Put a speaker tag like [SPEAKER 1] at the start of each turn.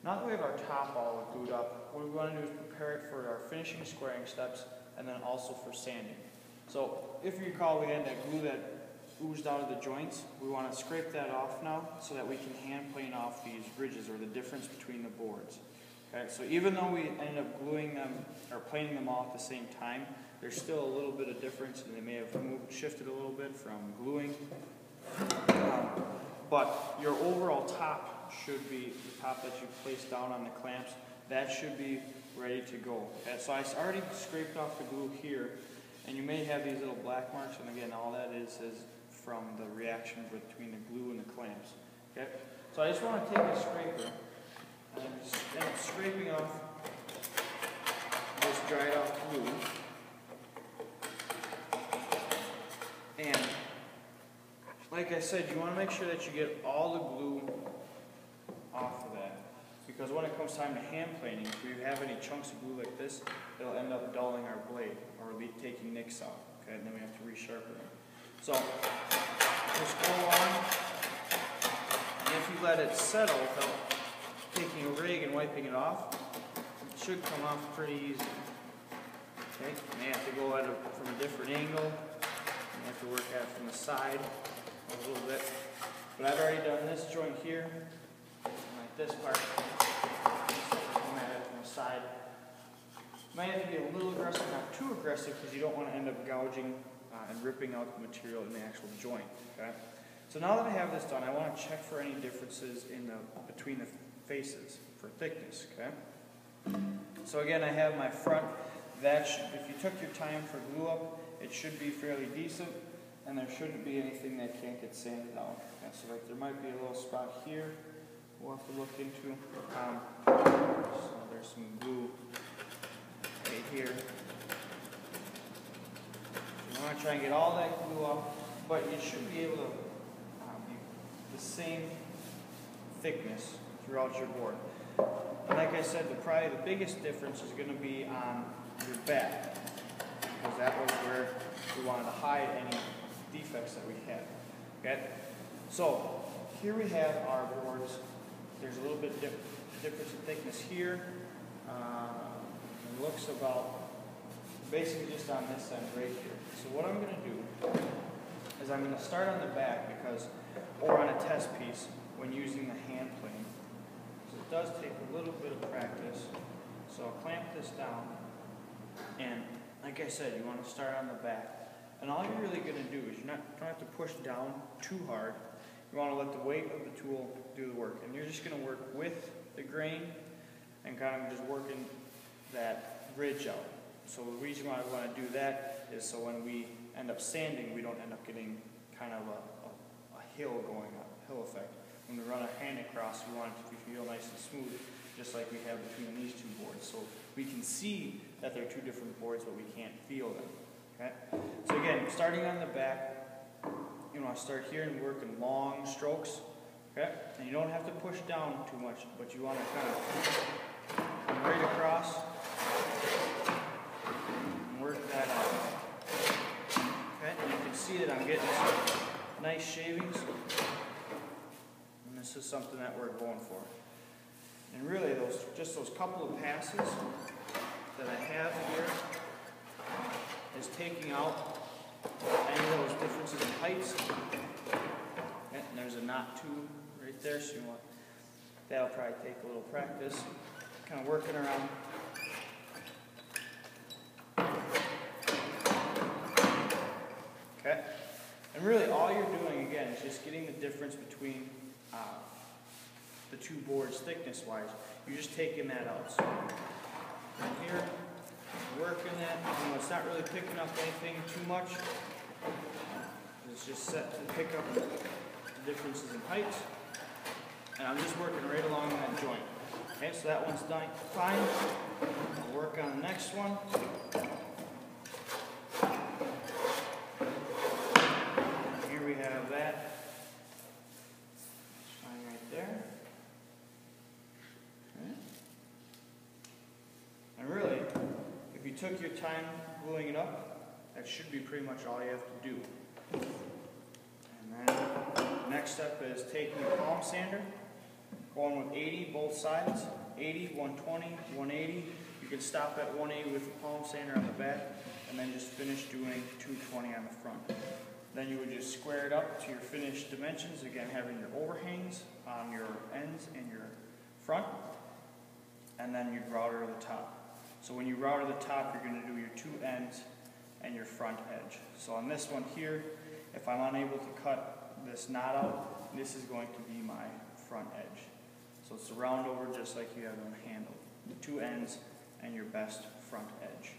[SPEAKER 1] Now that we have our top all glued up, what we want to do is prepare it for our finishing squaring steps and then also for sanding. So if you recall, we had that glue that oozed out of the joints. We want to scrape that off now so that we can hand plane off these ridges or the difference between the boards. Okay, so even though we ended up gluing them or planing them all at the same time, there's still a little bit of difference, and they may have shifted a little bit from gluing. But your overall top should be the top that you place down on the clamps. That should be ready to go. Okay, so I already scraped off the glue here, and you may have these little black marks, and again, all that is from the reaction between the glue and the clamps. Okay, so I just want to take a scraper and just end up scraping off this dried off glue. And like I said, you want to make sure that you get all the glue off of that, because when it comes time to hand planing, if we have any chunks of glue like this, it'll end up dulling our blade or taking nicks out. Okay, and then we have to resharpen it. So just go on, and if you let it settle without taking a rig and wiping it off, it should come off pretty easy. Okay, you may have to go at it from a different angle. You have to work at it from the side a little bit. But I've already done this joint here, and like this part. Come at it from the side. You might have to be a little aggressive, not too aggressive, because you don't want to end up gouging and ripping out the material in the actual joint. Okay. So now that I have this done, I want to check for any differences in between the faces for thickness. Okay. So again, I have my front. That should, if you took your time for glue up, it should be fairly decent, and there shouldn't be anything that can't get sanded out. Okay, so like there might be a little spot here we'll have to look into. So there's some glue right here. You want to try and get all that glue off, but you should be able to be the same thickness throughout your board. And like I said, probably the biggest difference is going to be on your back, because that was where we wanted to hide any defects that we had. Okay, so here we have our boards. There's a little bit difference in thickness here. It looks about basically just on this end right here. So what I'm going to do is I'm going to start on the back, because, or on a test piece when using the hand plane. So it does take a little bit of practice. So I'll clamp this down, and like I said, you want to start on the back. And all you're really going to do is you don't have to push down too hard. You want to let the weight of the tool do the work. And you're just going to work with the grain and kind of just working that ridge out. So the reason why I want to do that is so when we end up sanding, we don't end up getting kind of a hill going up, hill effect. When we run a hand across, we want it to feel nice and smooth, just like we have between these two boards. So we can see that they're two different boards, but we can't feel them. Okay? So again, starting on the back, you want to start here and work in long strokes. Okay? And you don't have to push down too much, but you want to kind of come right across and work that out. Okay? And you can see that I'm getting some nice shavings. And this is something that we're going for. And really, just those couple of passes that I have here is taking out any of those differences in heights. Okay, and there's a knot too right there, so you want, that'll probably take a little practice. Kind of working around. Okay, and really all you're doing again is just getting the difference between the two boards thickness-wise. You're just taking that out. So from here, working that. You know, it's not really picking up anything too much. It's just set to pick up the differences in heights. And I'm just working right along that joint. Okay, so that one's done fine. I'll work on the next one. Here we have that. Fine right there. Okay. And really, if you took your time gluing it up, that should be pretty much all you have to do. And then the next step is taking your palm sander going with 80 both sides, 80, 120, 180. You can stop at 180 with the palm sander on the back, and then just finish doing 220 on the front. Then you would just square it up to your finished dimensions, again having your overhangs on your ends and your front, and then you'd router the top. So when you router the top, you're going to do your two ends and your front edge. So on this one here, if I'm unable to cut this knot out, this is going to be my front edge. So it's a round over just like you have on the handle. The two ends and your best front edge.